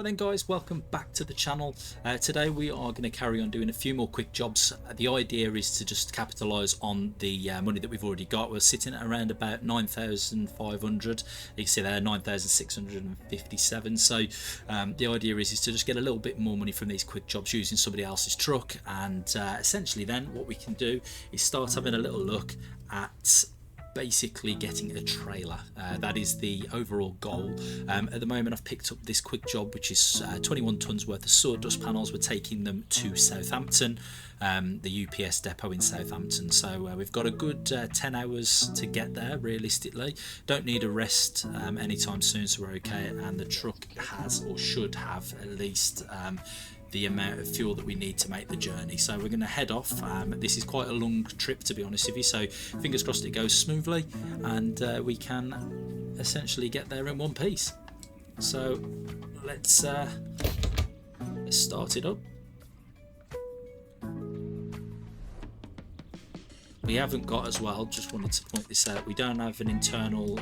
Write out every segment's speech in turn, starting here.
Right then guys, welcome back to the channel. Today we are going to carry on doing a few more quick jobs. The idea is to just capitalise on the money that we've already got. We're sitting at around about 9,500. You can see there 9,657. So the idea is to just get a little bit more money from these quick jobs using somebody else's truck, and essentially then what we can do is start having a little look at basically getting a trailer. That is the overall goal. At the moment I've picked up this quick job which is 21 tons worth of sawdust panels. We're taking them to Southampton, the UPS depot in Southampton. So we've got a good 10 hours to get there realistically. Don't need a rest anytime soon, so we're okay, and the truck has or should have at least the amount of fuel that we need to make the journey. So we're going to head off. This is quite a long trip, to be honest with you, so fingers crossed it goes smoothly and we can essentially get there in one piece. So let's start it up. We haven't got, as well, just wanted to point this out, we don't have an internal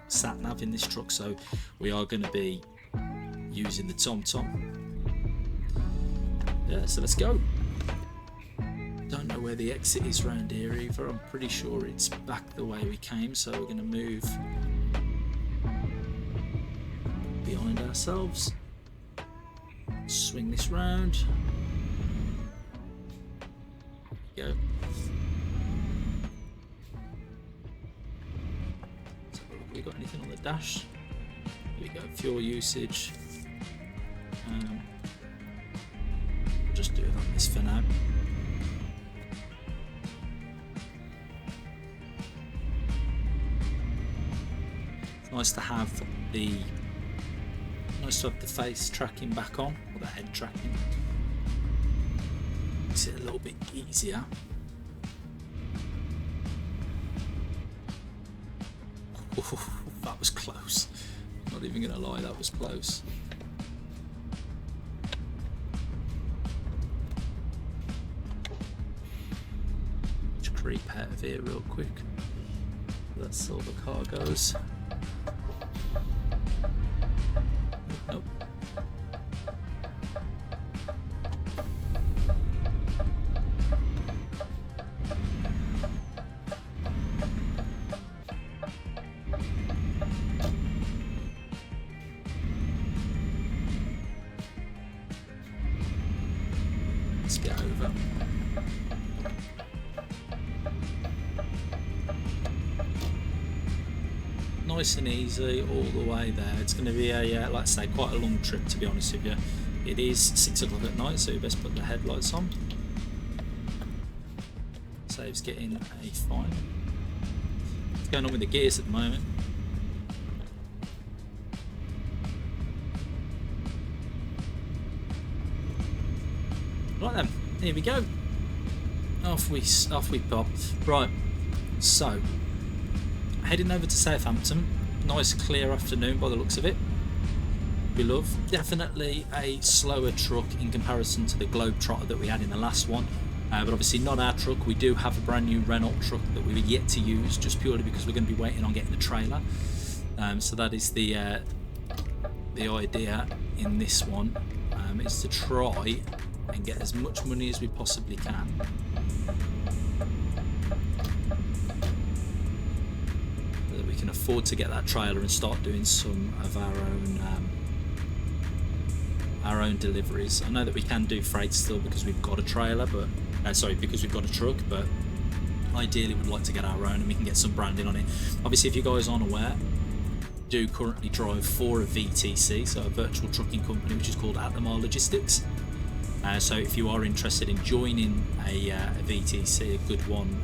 sat nav in this truck, so we are going to be using the TomTom. Yeah, so let's go. Don't know where the exit is round here either. I'm pretty sure it's back the way we came, so we're going to move behind ourselves. Swing this round. Go. So have we got anything on the dash? Here we go. Fuel usage. We'll just do it on this for now. It's nice to have the face tracking back on, or the head tracking. Makes it a little bit easier. Ooh, that was close. Not even gonna lie, that was close. Just creep out of here real quick. That's all the cargoes. Nope. Let's get over. Nice and easy all the way there. It's going to be a, like I say, quite a long trip, to be honest with you. It is 6 o'clock at night, so you best put the headlights on. Saves getting a fine. What's going on with the gears at the moment? Right then, here we go. Off we pop. Right, so heading over to Southampton. Nice clear afternoon by the looks of it. We love. Definitely a slower truck in comparison to the Globetrotter that we had in the last one, but obviously not our truck. We do have a brand new Renault truck that we've yet to use, just purely because we're going to be waiting on getting the trailer. So that is the idea in this one, is to try and get as much money as we possibly can. So that we can afford to get that trailer and start doing some of our own deliveries. I know that we can do freight still because we've got a trailer, but because we've got a truck, but ideally we'd like to get our own and we can get some branding on it. Obviously, if you guys aren't aware, I do currently drive for a VTC, so a virtual trucking company, which is called At the Mile Logistics. So if you are interested in joining a VTC, a good one,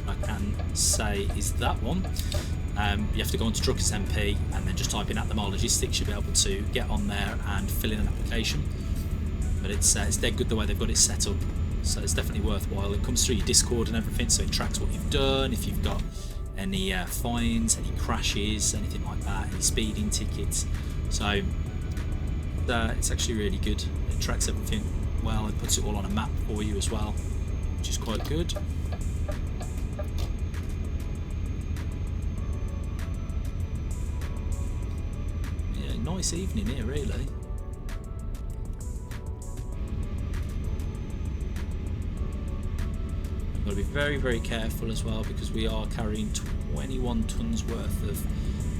I can say is that one. You have to go onto Truckers MP and then just type in At the Mile Logistics. You'll be able to get on there and fill in an application. But it's dead good the way they've got it set up, so it's definitely worthwhile. It comes through your Discord and everything, so it tracks what you've done, if you've got any fines, any crashes, anything like that, any speeding tickets. So it's actually really good. It tracks everything well. It puts it all on a map for you as well, which is quite good. nice evening here, really. Got to be very, very careful as well, because we are carrying 21 tons worth of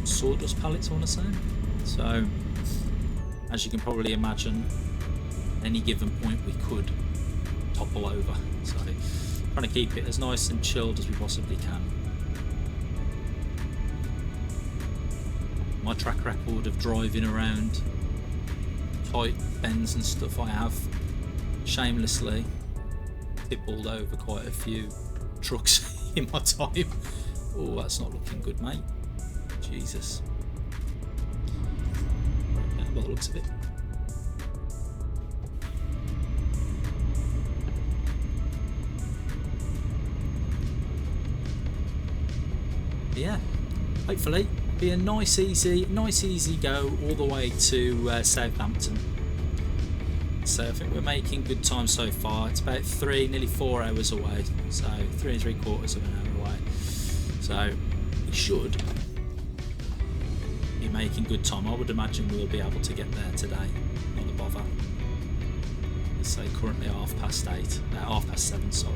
sawdust pallets, I want to say. So, as you can probably imagine, at any given point we could topple over. So, trying to keep it as nice and chilled as we possibly can. My track record of driving around tight bends and stuff, I have shamelessly tippled over quite a few trucks in my time. Oh, that's not looking good, mate. Jesus. Yeah, by the looks of it. Yeah, hopefully be a nice easy go all the way to Southampton. So I think we're making good time so far. It's about nearly 4 hours away, so 3 3/4 of an hour away. So we should be making good time. I would imagine we'll be able to get there today, not a bother. Let's say currently 7:30, sorry.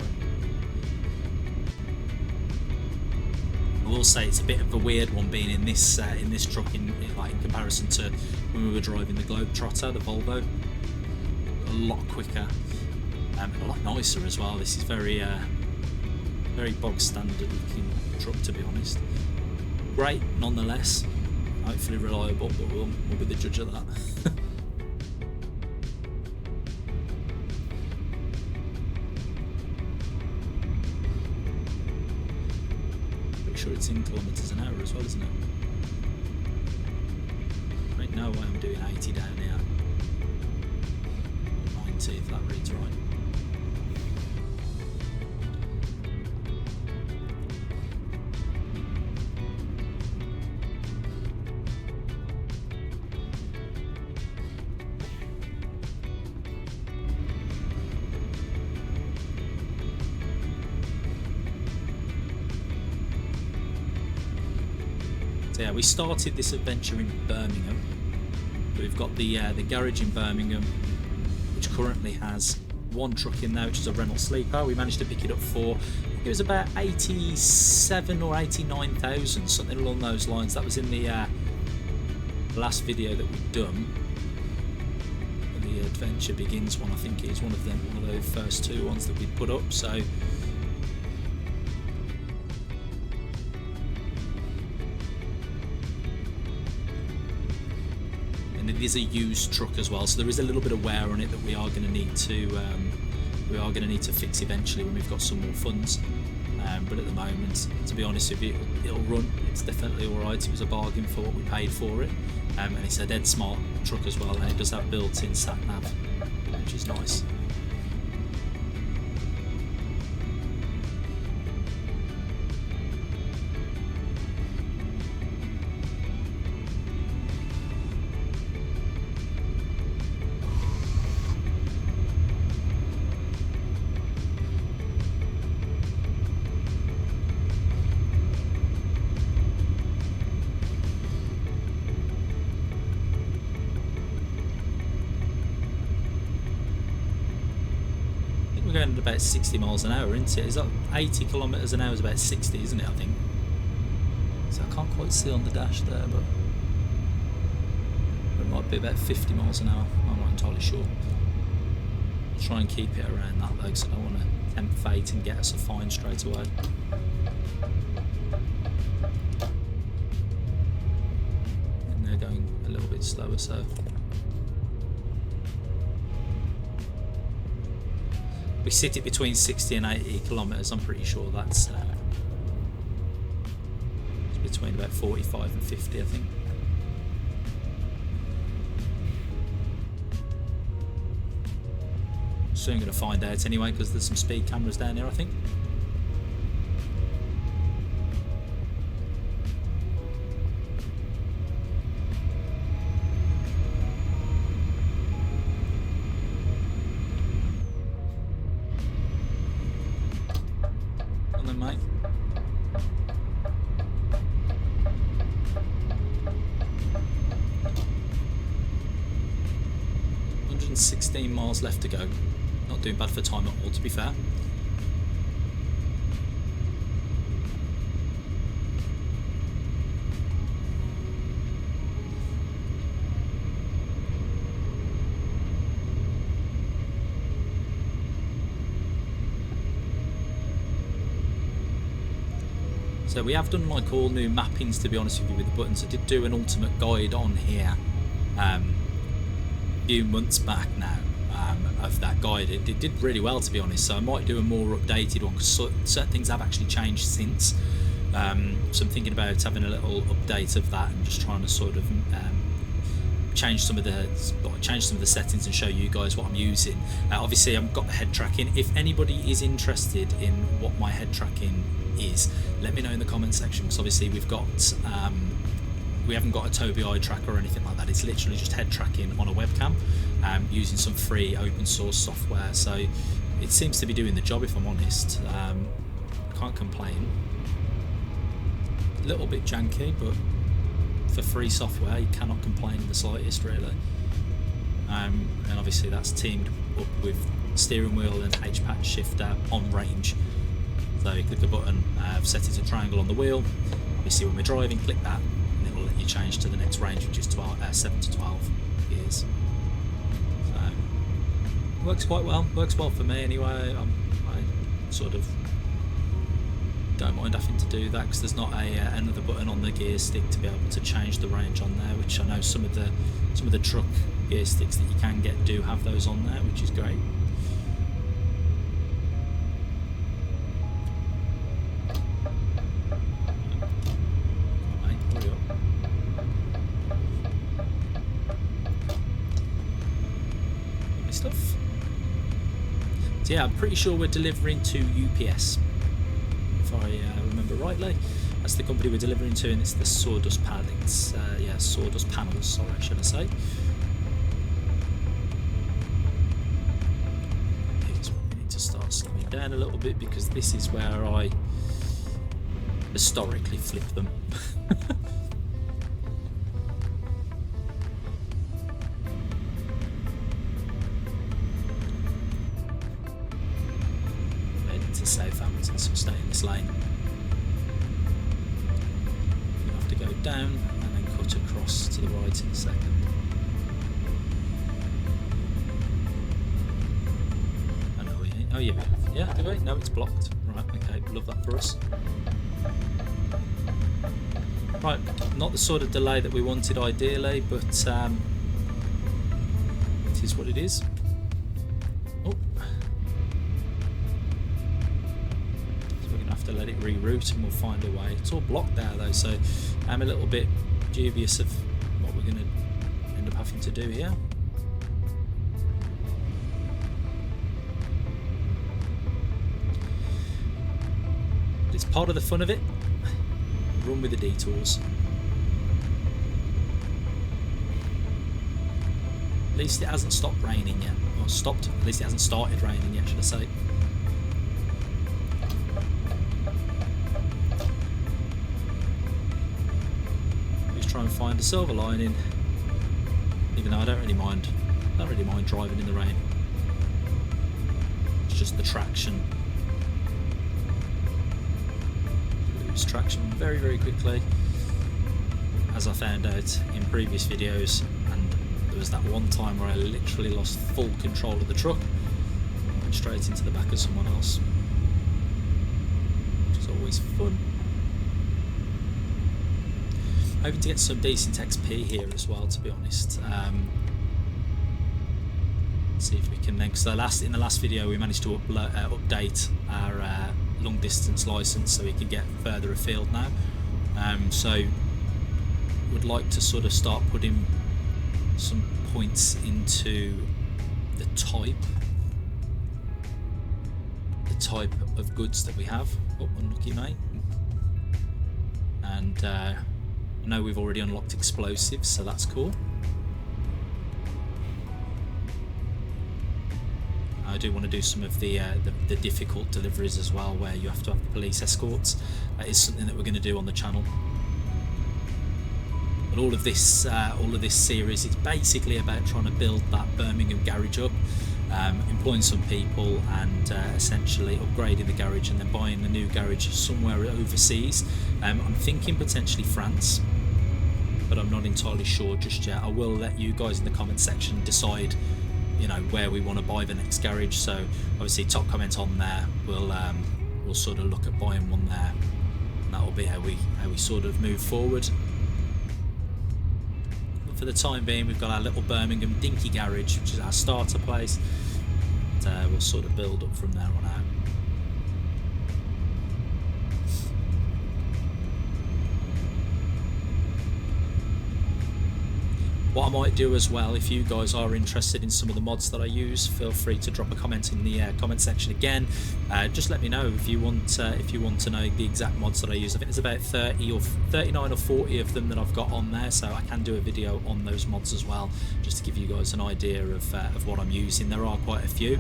I will say it's a bit of a weird one being in this truck in comparison to when we were driving the Globetrotter, the Volvo. A lot quicker and a lot nicer as well. This is very bog standard looking truck, to be honest. Great nonetheless, hopefully reliable, but we'll be the judge of that. Pretty sure it's in kilometres an hour as well, isn't it? Right, no way I'm doing 80 down here. 90 if that reads right. So yeah, we started this adventure in Birmingham. We've got the garage in Birmingham, which currently has one truck in there, which is a Renault Sleeper. We managed to pick it up for, it was about 87 or 89,000, something along those lines. That was in the last video that we've done. The Adventure Begins one, I think it is one of those first two ones that we put up. So it is a used truck as well, so there is a little bit of wear on it that we are going to need to fix eventually when we've got some more funds. But at the moment, to be honest with you, it'll run. It's definitely all right. It was a bargain for what we paid for it, and it's a dead smart truck as well. And it does have built-in sat nav, which is nice. Going at about 60 miles an hour, isn't it? Is that 80 kilometres an hour is about 60, isn't it, I think? So I can't quite see on the dash there, but it might be about 50 miles an hour. I'm not entirely sure. I'll try and keep it around that though, because I don't want to tempt fate and get us a fine straight away. And they're going a little bit slower, so we sit it between 60 and 80 kilometres. I'm pretty sure that's it's between about 45 and 50, I think. Soon going to find out anyway, because there's some speed cameras down here, I think. Mate. 116 miles left to go. Not doing bad for time at all, to be fair. So we have done like all new mappings, to be honest with you, with the buttons. I did do an ultimate guide on here a few months back now of that guide. It did really well, to be honest, so I might do a more updated one because certain things have actually changed since. So I'm thinking about having a little update of that and just trying to sort of change some of the settings and show you guys what I'm using. Obviously I've got the head tracking. If anybody is interested in what my head tracking is, let me know in the comment section, because obviously we haven't got a Tobii eye tracker or anything like that. It's literally just head tracking on a webcam using some free open source software, so it seems to be doing the job, if I'm honest. Can't complain. A little bit janky, but for free software you cannot complain in the slightest, really. And obviously that's teamed up with steering wheel and H-patch shifter on range. So you click a button, set it to triangle on the wheel. Obviously when we're driving, click that and it will let you change to the next range, which is 7 to 12 years. So works quite well, works well for me anyway. I sort of don't mind having to do that because there's not another button on the gear stick to be able to change the range on there, which I know some of the truck gear sticks that you can get do have those on there, which is great. So yeah, I'm pretty sure we're delivering to UPS, if I remember rightly. That's the company we're delivering to, and it's the sawdust pallets. Yeah, sawdust panels, sorry, should I say. Here's where we need to start slowing down a little bit, because this is where I historically flip them. Southampton, so stay in this lane. We're going to have to go down and then cut across to the right in a second. I know we ain't. Oh yeah, do we? No, it's blocked. Right, okay, love that for us. Right, not the sort of delay that we wanted ideally, but it is what it is. To let it reroute and we'll find a way. It's all blocked there though, so I'm a little bit dubious of what we're going to end up having to do here. But it's part of the fun of it. Run with the detours. At least it hasn't stopped raining yet. Or stopped, at least it hasn't started raining yet, should I say. Try and find a silver lining, even though I don't really mind driving in the rain. It's just the traction. Lose traction very, very quickly, as I found out in previous videos, and there was that one time where I literally lost full control of the truck and went straight into the back of someone else, which is always fun. Hoping to get some decent XP here as well, to be honest. See if we can then, because in the last video we managed to update our long distance license so we can get further afield now. So would like to sort of start putting some points into the type of goods that we have. Oh, unlucky mate. And I know we've already unlocked explosives, so that's cool. I do want to do some of the difficult deliveries as well, where you have to have police escorts. That is something that we're going to do on the channel. But all of this series is basically about trying to build that Birmingham garage up, employing some people and essentially upgrading the garage and then buying a new garage somewhere overseas. I'm thinking potentially France, but I'm not entirely sure just yet. I will let you guys in the comment section decide, you know, where we want to buy the next garage. So obviously top comment on there, we'll sort of look at buying one there, and that'll be how we sort of move forward. But for the time being, we've got our little Birmingham dinky garage, which is our starter place, and we'll sort of build up from there on out. What I might do as well, if you guys are interested in some of the mods that I use, feel free to drop a comment in the comment section again. Just let me know if you want to know the exact mods that I use. I think there's about 39 or 40 of them that I've got on there, so I can do a video on those mods as well, just to give you guys an idea of what I'm using. There are quite a few.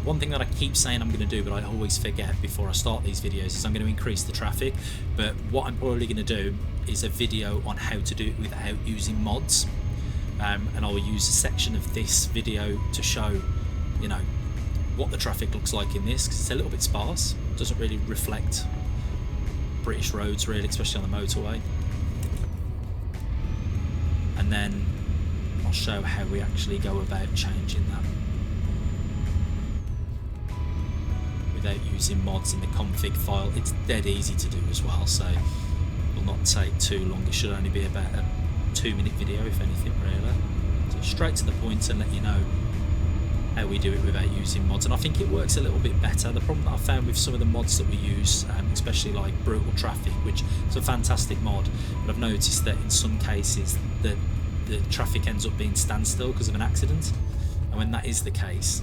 One thing that I keep saying I'm going to do, but I always forget before I start these videos, is I'm going to increase the traffic. But what I'm probably going to do is a video on how to do it without using mods. And I'll use a section of this video to show, you know, what the traffic looks like in this, because it's a little bit sparse. It doesn't really reflect British roads really, especially on the motorway. And then I'll show how we actually go about changing that without using mods in the config file. It's dead easy to do as well, so it will not take too long. It should only be about a 2-minute video, if anything, really. So straight to the point and let you know how we do it without using mods, and I think it works a little bit better. The problem that I found with some of the mods that we use, especially like Brutal Traffic, which is a fantastic mod, but I've noticed that in some cases the traffic ends up being standstill because of an accident, and when that is the case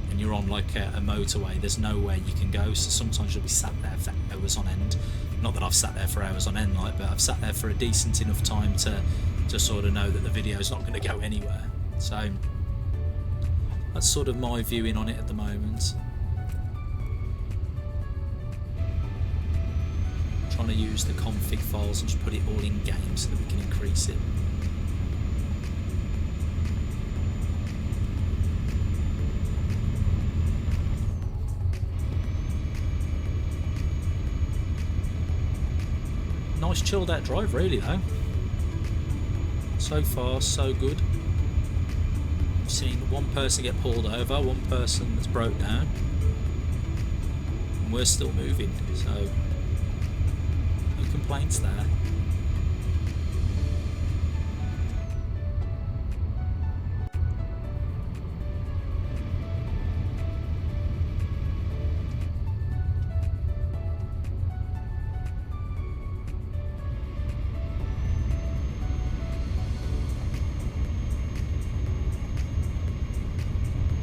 and you're on like a motorway, there's nowhere you can go, so sometimes you'll be sat there for hours on end. Not that I've sat there for hours on end, like, but I've sat there for a decent enough time to sort of know that the video's not going to go anywhere. So that's sort of my viewing on it at the moment. Trying to use the config files and just put it all in game so that we can increase it. Nice chilled out drive really though. So far so good. I've seen one person get pulled over, one person that's broke down, and we're still moving, so no complaints there.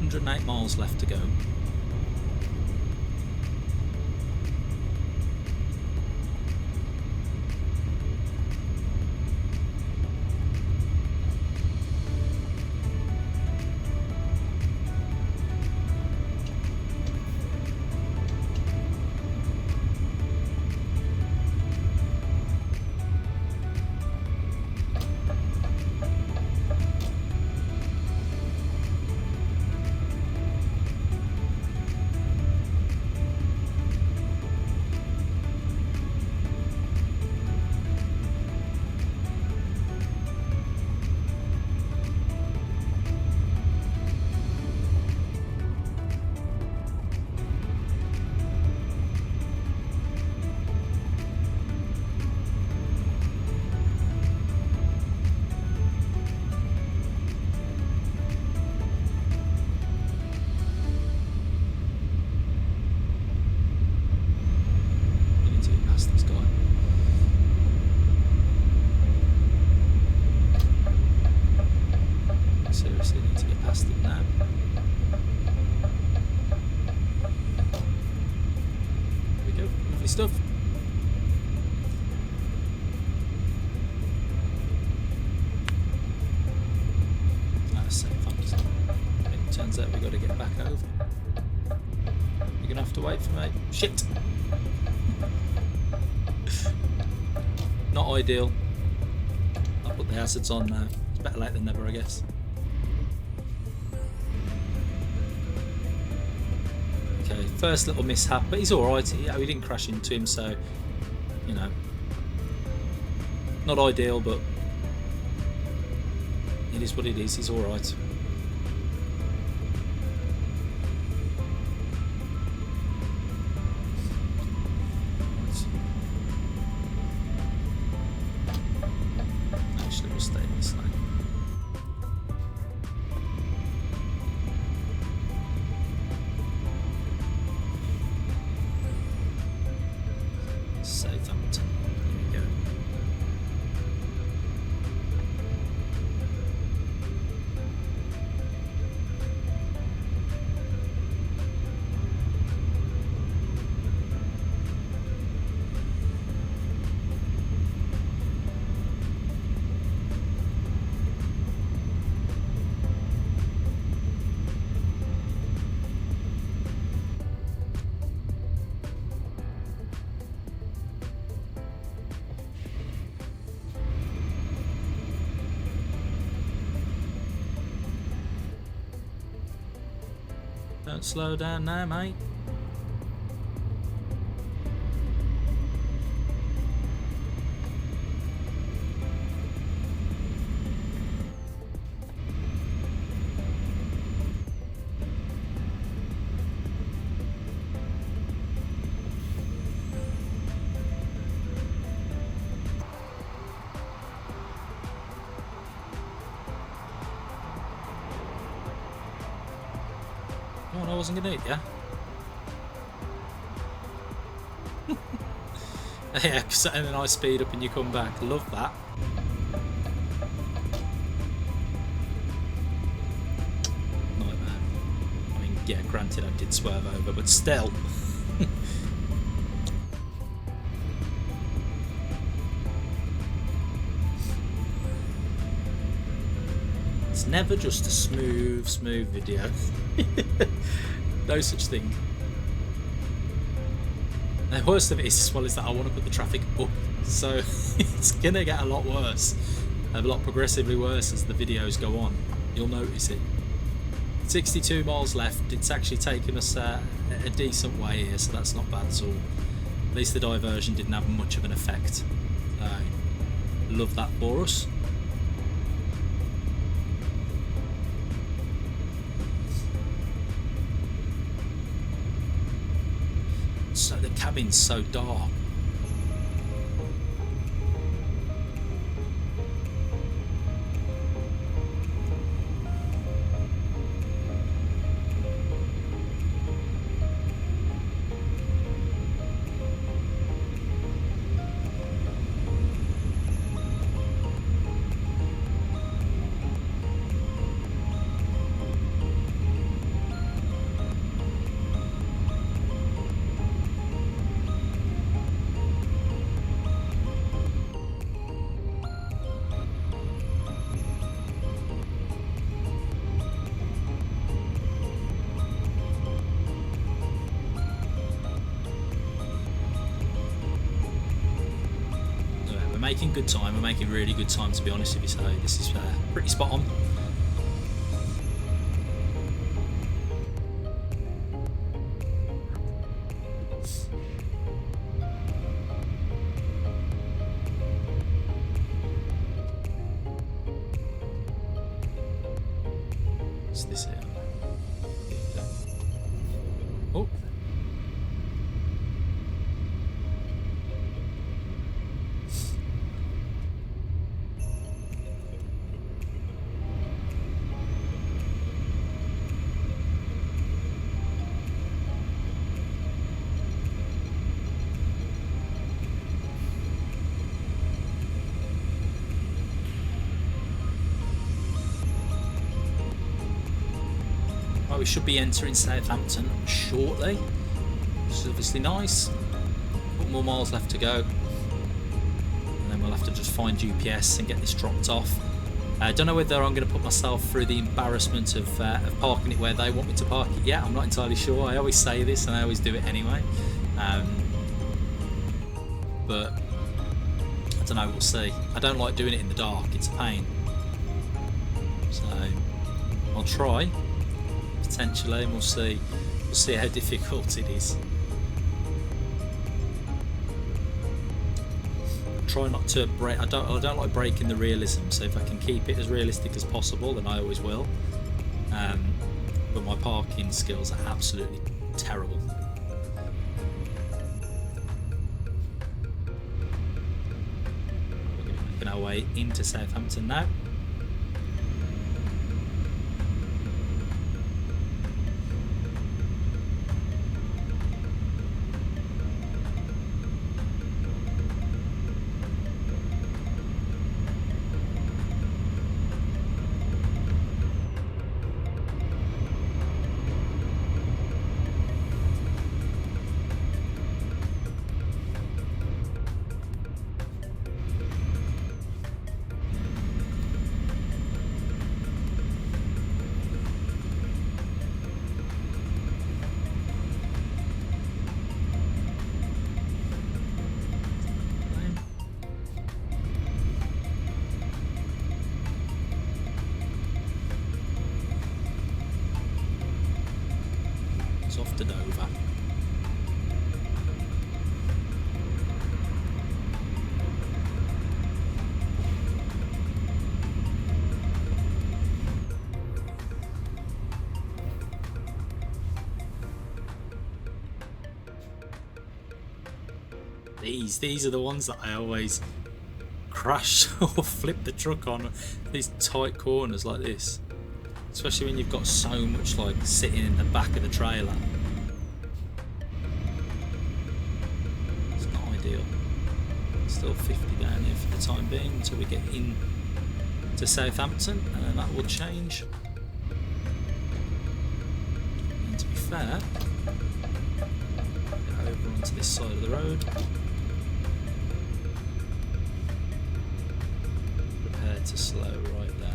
.8 miles left to go. Stuff. That's safe. It turns out we got to get back over. You're gonna have to wait for me. Shit. Not ideal. Not Put the hazards on now. It's better late than never, I guess. Okay, first little mishap, but he's alright. We didn't crash into him, so, you know, not ideal, but it is what it is. He's alright. Actually, we'll stay in this lane. Southampton. Here we go. Don't slow down now, mate. Oh, I wasn't going to eat, yeah? Yeah, and then I speed up and you come back. Love that. Nightmare. I mean, yeah, granted I did swerve over, but still. It's never just a smooth video. No such thing. The worst of it is, as well, is that I want to put the traffic up, so it's gonna get a lot worse, a lot progressively worse as the videos go on. You'll notice it. 62 miles left. It's actually taken us a decent way here, so that's not bad at all. At least the diversion didn't have much of an effect. Love that for us. So the cabin's so dark. Making good time. We're making really good time, to be honest with you, so this is pretty spot on. What's this here? Oh. We should be entering Southampton shortly, which is obviously nice. Got more miles left to go, and then we'll have to just find GPS and get this dropped off. I don't know whether I'm going to put myself through the embarrassment of parking it where they want me to park it yet. I'm not entirely sure. I always say this and I always do it anyway. But I don't know, we'll see. I don't like doing it in the dark, it's a pain. So I'll try, potentially, and we'll see how difficult it is. Try not to break. I don't like breaking the realism, so if I can keep it as realistic as possible, then I always will. But my parking skills are absolutely terrible. We're making our way into Southampton now. Off to Dover. These are the ones that I always crash or flip the truck on, these tight corners like this. Especially when you've got so much like sitting in the back of the trailer. It's not ideal. Still 50 down here for the time being until we get in to Southampton, and then that will change. And to be fair, get over onto this side of the road. Prepare to slow right there.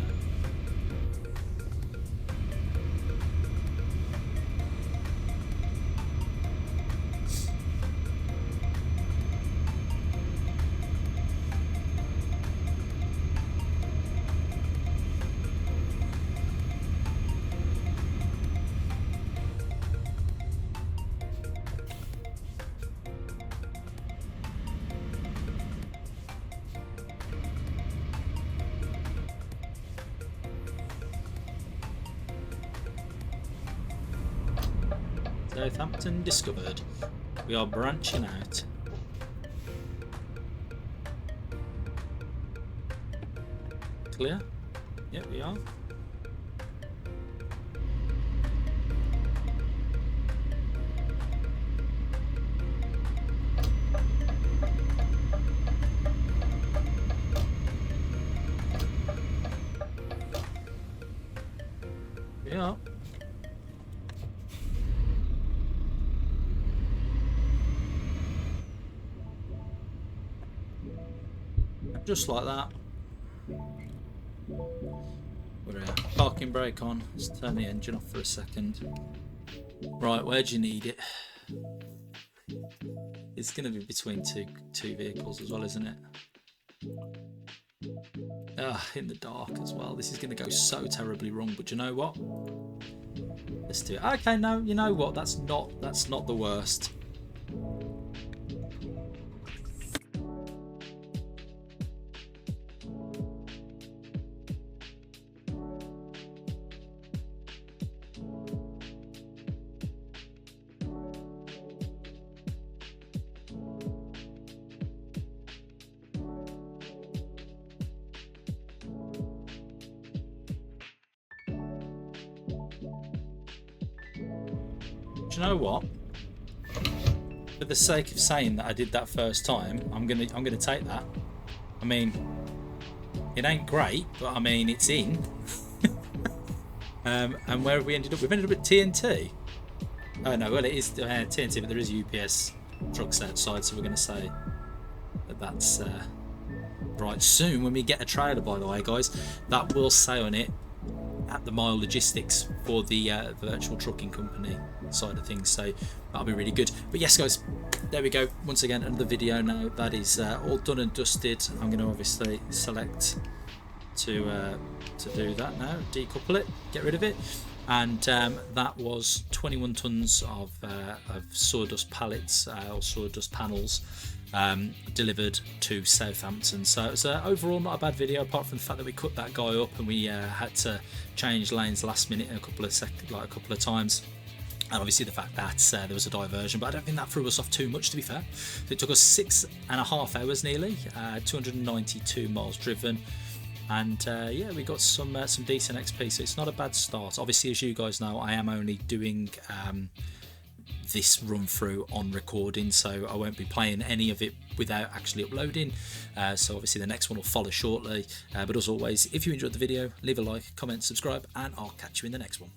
Southampton discovered. We are branching out. Clear? Yep, we are. We are. Just like that. We're parking brake on. Let's turn the engine off for a second. Right, where do you need it? It's going to be between two vehicles as well, isn't it? In the dark as well. This is going to go so terribly wrong. But you know what? Let's do it. Okay, no, you know what? That's not the worst. Do you know what? For the sake of saying that I did that first time, I'm gonna take that. I mean, it ain't great, but I mean it's in. And where have we ended up? We've ended up at TNT. Oh no, well it is TNT, but there is UPS trucks outside, so we're going to say that that's right. Soon, when we get a trailer, by the way, guys, that will say on it at the mile logistics for the virtual trucking company side of things, so that'll be really good. But yes guys, there we go, once again another video now that is all done and dusted. I'm going to obviously select to do that now, decouple it, get rid of it, and that was 21 tons of sawdust pallets or sawdust panels delivered to Southampton. So it's overall not a bad video, apart from the fact that we cut that guy up and we had to change lanes last minute a couple of times, and obviously the fact that there was a diversion, but I don't think that threw us off too much, to be fair. So it took us 6.5 hours nearly, 292 miles driven, and yeah, we got some decent XP, so it's not a bad start. Obviously, as you guys know, I am only doing this run through on recording, so I won't be playing any of it without actually uploading, so obviously the next one will follow shortly, but as always, if you enjoyed the video, leave a like, comment, subscribe, and I'll catch you in the next one.